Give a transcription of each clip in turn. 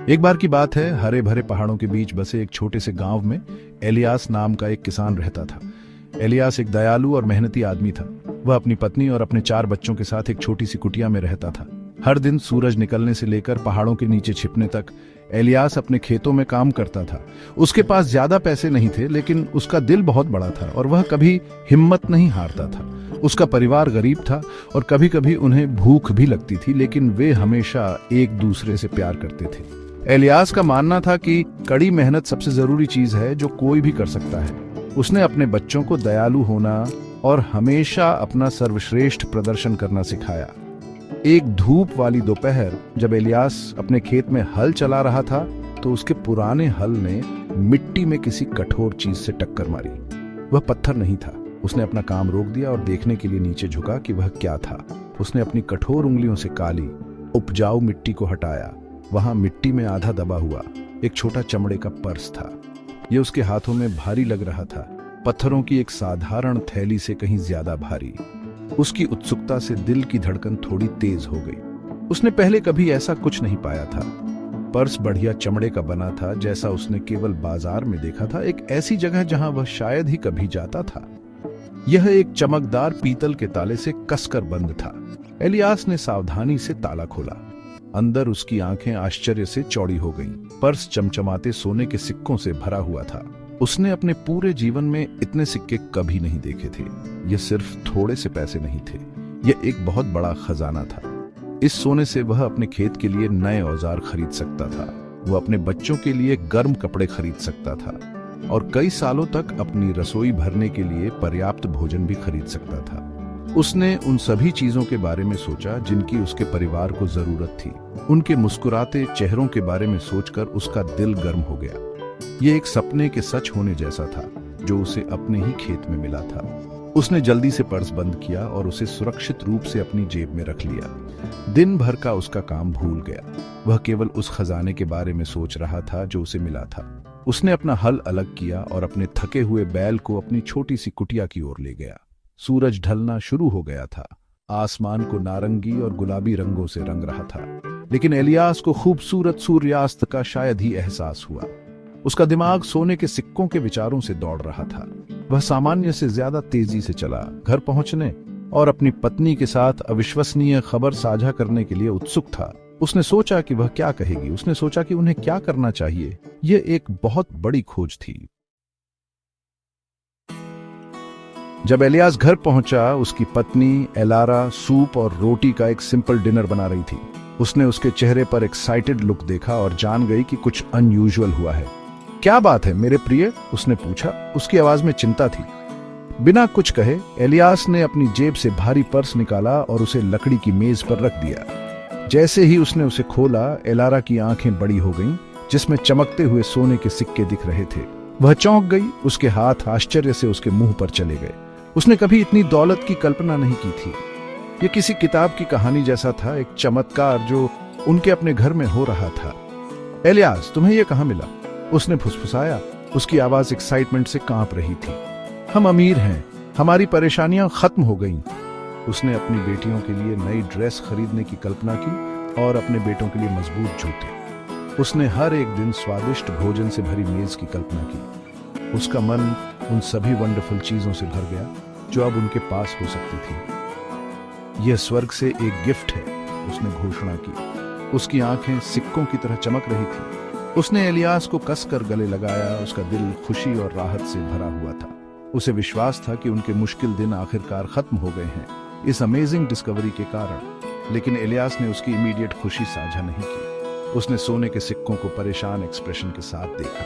एक बार की बात है, हरे भरे पहाड़ों के बीच बसे एक छोटे से गांव में एलियास नाम का एक किसान रहता था। एलियास एक दयालु और मेहनती आदमी था। वह अपनी पत्नी और अपने 4 बच्चों के साथ एक छोटी सी कुटिया में रहता था। हर दिन सूरज निकलने से लेकर पहाड़ों के नीचे छिपने तक एलियास अपने खेतों में काम करता था। उसके पास ज्यादा पैसे नहीं थे, लेकिन उसका दिल बहुत बड़ा था और वह कभी हिम्मत नहीं हारता था। उसका परिवार गरीब था और कभी कभी उन्हें भूख भी लगती थी, लेकिन वे हमेशा एक दूसरे से प्यार करते थे। एलियास का मानना था कि कड़ी मेहनत सबसे जरूरी चीज है जो कोई भी कर सकता है। उसने अपने बच्चों को दयालु होना और हमेशा अपना सर्वश्रेष्ठ प्रदर्शन करना सिखाया। एक धूप वाली दोपहर जब एलियास अपने खेत में हल चला रहा था, तो उसके पुराने हल ने मिट्टी में किसी कठोर चीज से टक्कर मारी। वह पत्थर नहीं था। उसने अपना काम रोक दिया और देखने के लिए नीचे झुका कि वह क्या था। उसने अपनी कठोर उंगलियों से काली उपजाऊ मिट्टी को हटाया। वहां मिट्टी में आधा दबा हुआ एक छोटा चमड़े का पर्स था। यह उसके हाथों में भारी लग रहा था, पत्थरों की एक साधारण थैली से कहीं ज्यादा भारी। उसकी उत्सुकता से दिल की धड़कन थोड़ी तेज हो गई। उसने पहले कभी ऐसा कुछ नहीं पाया था। पर्स बढ़िया चमड़े का बना था, जैसा उसने केवल बाजार में देखा था, एक ऐसी जगह जहां वह शायद ही कभी जाता था। यह एक चमकदार पीतल के ताले से कसकर बंद था। एलियास ने सावधानी से ताला खोला। अंदर उसकी आंखें आश्चर्य से चौड़ी हो गईं। पर्स चमचमाते सोने के सिक्कों से भरा हुआ था। उसने अपने पूरे जीवन में इतने सिक्के कभी नहीं देखे थे। यह सिर्फ थोड़े से पैसे नहीं थे, यह एक बहुत बड़ा खजाना था। इस सोने से वह अपने खेत के लिए नए औजार खरीद सकता था। वह अपने बच्चों के लिए गर्म कपड़े खरीद सकता था और कई सालों तक अपनी रसोई भरने के लिए पर्याप्त भोजन भी खरीद सकता था। उसने उन सभी चीजों के बारे में सोचा जिनकी उसके परिवार को जरूरत थी। उनके मुस्कुराते चेहरों के बारे में सोचकर उसका दिल गर्म हो गया। ये एक सपने के सच होने जैसा था, जो उसे अपने ही खेत में मिला था। उसने जल्दी से पर्स बंद किया और उसे सुरक्षित रूप से अपनी जेब में रख लिया। दिन भर का उसका काम भूल गया। वह केवल उस खजाने के बारे में सोच रहा था जो उसे मिला था। उसने अपना हल अलग किया और अपने थके हुए बैल को अपनी छोटी सी कुटिया की ओर ले गया। सूरज ढलना शुरू हो गया था। आसमान को नारंगी और गुलाबी रंगों से रंग रहा था, लेकिन एलियास को खूबसूरत सूर्यास्त का शायद ही एहसास हुआ। उसका दिमाग सोने के सिक्कों के विचारों से दौड़ रहा था। वह सामान्य से ज्यादा तेजी से चला, घर पहुंचने और अपनी पत्नी के साथ अविश्वसनीय खबर साझा करने के लिए उत्सुक था। उसने सोचा कि वह क्या कहेगी। उसने सोचा कि उन्हें क्या करना चाहिए। यह एक बहुत बड़ी खोज थी। जब एलियास घर पहुंचा, उसकी पत्नी एलारा सूप और रोटी का एक सिंपल डिनर बना रही थी। उसने उसके चेहरे पर एक्साइटेड लुक देखा और जान गई कि कुछ अनयूजुअल हुआ है। क्या बात है मेरे प्रिय? उसने पूछा। उसकी आवाज में चिंता थी। बिना कुछ कहे एलियास ने अपनी जेब से भारी पर्स निकाला और उसे लकड़ी की मेज पर रख दिया। जैसे ही उसने उसे खोला, एलारा की आंखें बड़ी हो गईं, जिसमें चमकते हुए सोने के सिक्के दिख रहे थे। वह चौंक गई। उसके हाथ आश्चर्य से उसके मुंह पर चले गए। उसने कभी इतनी दौलत की कल्पना नहीं की थी। यह किसी किताब की कहानी जैसा था, एक चमत्कार जो उनके अपने घर में हो रहा था। एलियास, तुम्हें यह कहां मिला? उसने फुसफुसाया। उसकी आवाज एक्साइटमेंट से कांप रही थी। हम अमीर हैं, हमारी परेशानियां खत्म हो गईं। उसने अपनी बेटियों के लिए नई ड्रेस खरीदने की कल्पना की और अपने बेटों के लिए मजबूत जूते। उसने हर एक दिन स्वादिष्ट भोजन से भरी मेज की कल्पना की। उसका मन उन सभी वंडरफुल चीजों से भर गया जो अब उनके पास हो सकती थी। यह स्वर्ग से एक गिफ्ट है, उसने घोषणा की। उसकी आंखें सिक्कों की तरह चमक रही थी। उसने एलियास को कसकर गले लगाया। उसका दिल खुशी और राहत से भरा हुआ था। उसे विश्वास था कि उनके मुश्किल दिन आखिरकार खत्म हो गए हैं इस अमेजिंग डिस्कवरी के कारण। लेकिन एलियास ने उसकी इमीडिएट खुशी साझा नहीं की। उसने सोने के सिक्कों को परेशान एक्सप्रेशन के साथ देखा।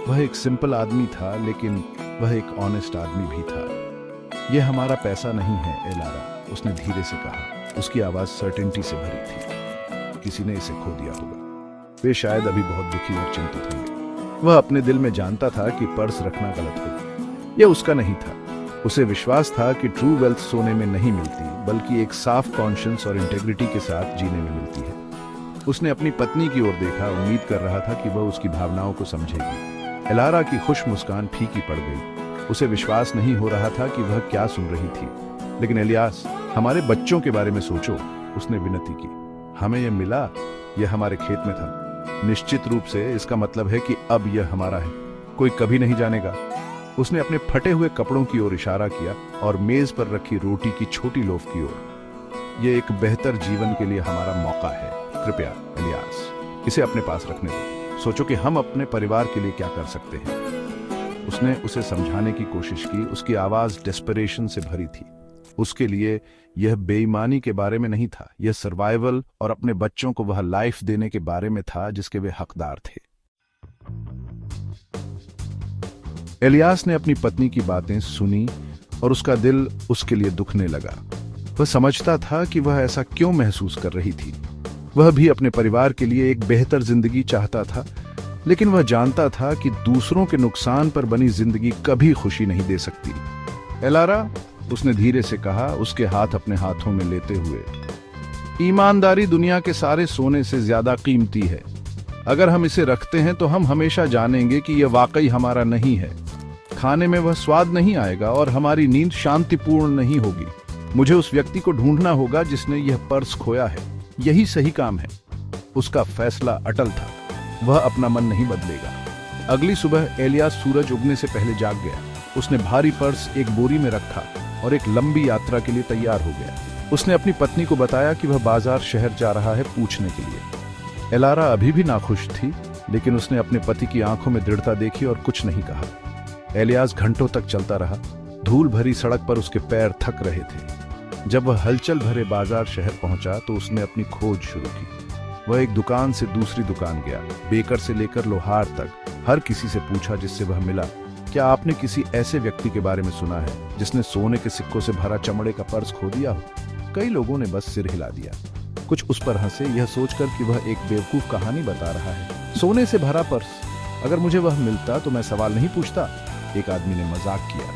वह एक सिंपल आदमी था, लेकिन वह एक ऑनेस्ट आदमी भी था। यह हमारा पैसा नहीं है एलारा, उसने धीरे से कहा। उसकी आवाज सर्टेनिटी से भरी थी। किसी ने इसे खो दिया होगा। वे शायद अभी बहुत दुखी और चिंतित होंगे। वह अपने दिल में जानता था कि पर्स रखना गलत होगा। यह उसका नहीं था। उसे विश्वास था कि ट्रू वेल्थ सोने में नहीं मिलती, बल्कि एक साफ कॉन्शियंस और इंटेग्रिटी के साथ जीने में मिलती है। उसने अपनी पत्नी की ओर देखा, उम्मीद कर रहा था कि वह उसकी भावनाओं को समझेगी। एलारा की खुश मुस्कान फीकी पड़ गई। उसे विश्वास नहीं हो रहा था कि वह क्या सुन रही थी। लेकिन एलियास, हमारे बच्चों के बारे में सोचो, उसने विनती की। हमें यह मिला, यह हमारे खेत में था। निश्चित रूप से इसका मतलब है कि अब यह हमारा है, कोई कभी नहीं जानेगा। उसने अपने फटे हुए कपड़ों की ओर इशारा किया और मेज पर रखी रोटी की छोटी लोफ की ओर। यह एक बेहतर जीवन के लिए हमारा मौका है। कृपया इलियास, इसे अपने पास रखने दो। सोचो कि हम अपने परिवार के लिए क्या कर सकते हैं। उसने उसे समझाने की कोशिश की। उसकी आवाज डेस्परेशन से भरी थी। उसके लिए यह बेईमानी के बारे में नहीं था, यह सर्वाइवल और अपने बच्चों को वह लाइफ देने के बारे में था जिसके वे हकदार थे। इलियास ने अपनी पत्नी की बातें सुनी और उसका दिल उसके लिए दुखने लगा। वह समझता था कि वह ऐसा क्यों महसूस कर रही थी। वह भी अपने परिवार के लिए एक बेहतर जिंदगी चाहता था, लेकिन वह जानता था कि दूसरों के नुकसान पर बनी जिंदगी कभी खुशी नहीं दे सकती। एलारा, उसने धीरे से कहा, उसके हाथ अपने हाथों में लेते हुए, ईमानदारी दुनिया के सारे सोने से ज्यादा कीमती है। अगर हम इसे रखते हैं तो हम हमेशा जानेंगे कि यह वाकई हमारा नहीं है। खाने में वह स्वाद नहीं आएगा और हमारी नींद शांतिपूर्ण नहीं होगी। मुझे उस व्यक्ति को ढूंढना होगा जिसने यह पर्स खोया है। यही सही काम है। उसका फैसला अटल था। वह अपना मन नहीं बदलेगा। अगली सुबह इलियास सूरज उगने से पहले जाग गया। उसने भारी पर्स एक बोरी में रखा और एक लंबी यात्रा के लिए तैयार हो गया। उसने अपनी पत्नी को बताया कि वह बाजार शहर जा रहा है पूछने के लिए। एलारा अभी भी नाखुश थी, लेकिन उसने अपने पति की आंखों में दृढ़ता देखी और कुछ नहीं कहा। इलियास घंटों तक चलता रहा। धूल भरी सड़क पर उसके पैर थक रहे थे। जब वह हलचल भरे बाजार शहर पहुंचा तो उसने अपनी खोज शुरू की। वह एक दुकान से दूसरी दुकान गया, बेकर से लेकर लोहार तक। हर किसी से पूछा जिससे वह मिला, क्या आपने किसी ऐसे व्यक्ति के बारे में सुना है जिसने सोने के सिक्कों से भरा चमड़े का पर्स खो दिया हो? कई लोगों ने बस सिर हिला दिया। कुछ उस पर हंसे, यह सोचकर कि वह एक बेवकूफ कहानी बता रहा है। सोने से भरा पर्स, अगर मुझे वह मिलता तो मैं सवाल नहीं पूछता, एक आदमी ने मजाक किया।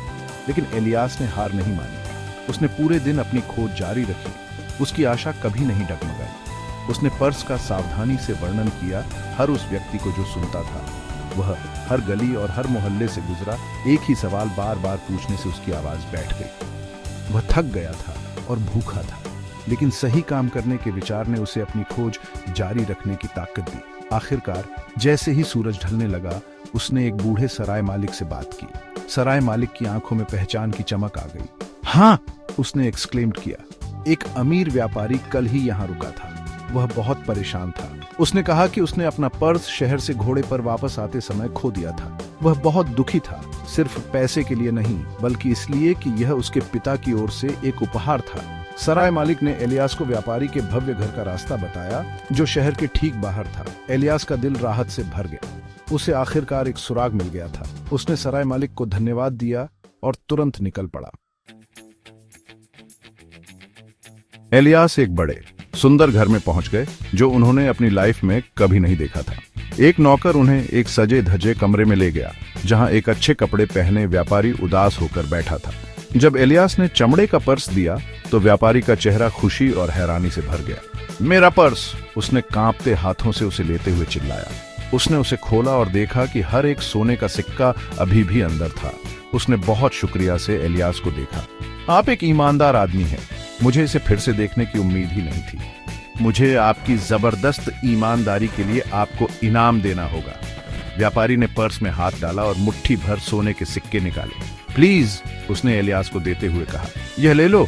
लेकिन इलियास ने हार नहीं मानी। उसने पूरे दिन अपनी खोज जारी रखी। उसकी आशा कभी नहीं डगमगाई। उसने पर्स का सावधानी से वर्णन किया। हर उस व्यक्ति को जो सुनता था, वह हर गली और हर मोहल्ले से गुजरा, एक ही सवाल बार बार पूछने से उसकी आवाज बैठ गई। वह थक गया था और भूखा था, लेकिन सही काम करने के विचार ने उसे अपनी खोज जारी रखने की ताकत दी। आखिरकार जैसे ही सूरज ढलने लगा, उसने एक बूढ़े सराय मालिक से बात की। सराय मालिक की आंखों में पहचान की चमक आ गई। हाँ, उसने एक्सक्लेम्ड किया, एक अमीर व्यापारी कल ही यहाँ रुका था। वह बहुत परेशान था। उसने कहा कि उसने अपना पर्स शहर से घोड़े पर वापस आते समय खो दिया था। वह बहुत दुखी था, सिर्फ पैसे के लिए नहीं, बल्कि इसलिए कि यह उसके पिता की ओर से एक उपहार था। सराय मालिक ने इलियास को व्यापारी के भव्य घर का रास्ता बताया, जो शहर के ठीक बाहर था। इलियास का दिल राहत से भर गया। उसे आखिरकार एक सुराग मिल गया था। उसने सराय मालिक को धन्यवाद दिया और तुरंत निकल पड़ा। इलियास एक बड़े सुंदर घर में पहुंच गए, जो उन्होंने अपनी लाइफ में कभी नहीं देखा था। एक नौकर उन्हें एक सजे धजे कमरे में ले गया, जहां एक अच्छे कपड़े पहने व्यापारी उदास होकर बैठा था। जब इलियास ने चमड़े का पर्स दिया तो व्यापारी का चेहरा खुशी और हैरानी से भर गया। मेरा पर्स, उसने कांपते हाथों से उसे लेते हुए चिल्लाया। उसने उसे खोला और देखा कि हर एक सोने का सिक्का अभी भी अंदर था। उसने बहुत शुक्रिया से इलियास को देखा। आप एक ईमानदार आदमी हैं। मुझे इसे फिर से देखने की उम्मीद ही नहीं थी। मुझे आपकी जबरदस्त ईमानदारी के लिए आपको इनाम देना होगा। व्यापारी ने पर्स में हाथ डाला और मुट्ठी भर सोने के सिक्के निकाले। प्लीज, उसने इलियास को देते हुए कहा, यह ले लो।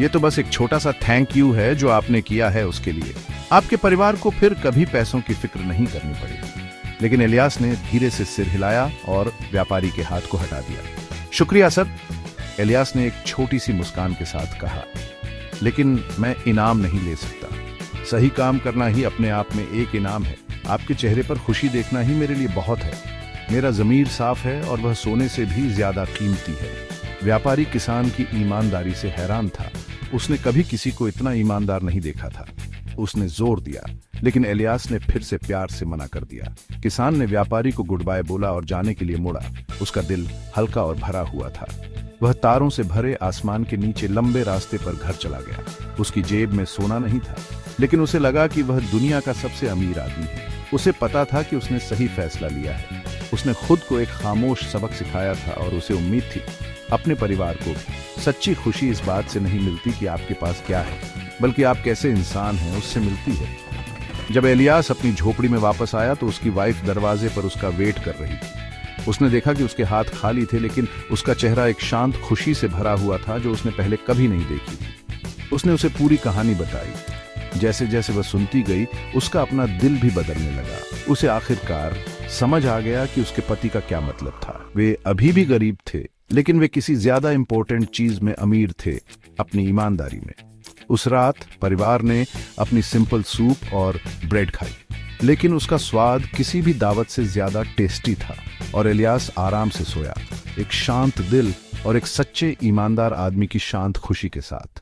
यह तो बस एक छोटा सा थैंक यू है जो आपने किया है उसके लिए। आपके परिवार को फिर कभी पैसों की फिक्र नहीं करनी पड़ेगी। लेकिन इलियास ने धीरे से सिर हिलाया और व्यापारी के हाथ को हटा दिया। शुक्रिया सर, इलियास ने एक छोटी सी मुस्कान के साथ कहा, लेकिन मैं इनाम नहीं ले सकता। सही काम करना ही अपने आप में एक इनाम है। आपके चेहरे पर खुशी देखना ही मेरे लिए बहुत है। मेरा ज़मीर साफ है और वह सोने से भी ज्यादा कीमती है। व्यापारी किसान की ईमानदारी से हैरान था। उसने कभी किसी को इतना ईमानदार नहीं देखा था। उसने जोर दिया, लेकिन इलियास ने फिर से प्यार से मना कर दिया। किसान ने व्यापारी को गुड बाय बोला और जाने के लिए मुड़ा। उसका दिल हल्का और भरा हुआ था। वह तारों से भरे आसमान के नीचे लंबे रास्ते पर घर चला गया। उसकी जेब में सोना नहीं था, लेकिन उसे लगा कि वह दुनिया का सबसे अमीर आदमी है। उसे पता था कि उसने सही फैसला लिया है। उसने खुद को एक खामोश सबक सिखाया था और उसे उम्मीद थी अपने परिवार को भी। सच्ची खुशी इस बात से नहीं मिलती कि आपके पास क्या है, बल्कि आप कैसे इंसान हैं उससे मिलती है। जब एलियास अपनी झोपड़ी में वापस आया तो उसकी वाइफ दरवाजे पर उसका वेट कर रही थी। उसने देखा कि उसके हाथ खाली थे, लेकिन उसका चेहरा एक शांत खुशी से भरा हुआ था जो उसने पहले कभी नहीं देखी थी। उसने उसे पूरी कहानी बताई। जैसे जैसे वह सुनती गई, उसका अपना दिल भी बदलने लगा। उसे आखिरकार समझ आ गया कि उसके पति का क्या मतलब था। वे अभी भी गरीब थे, लेकिन वे किसी ज्यादा इंपॉर्टेंट चीज में अमीर थे, अपनी ईमानदारी में। उस रात परिवार ने अपनी सिंपल सूप और ब्रेड खाई, लेकिन उसका स्वाद किसी भी दावत से ज्यादा टेस्टी था और एलियास आराम से सोया, एक शांत दिल और एक सच्चे ईमानदार आदमी की शांत खुशी के साथ।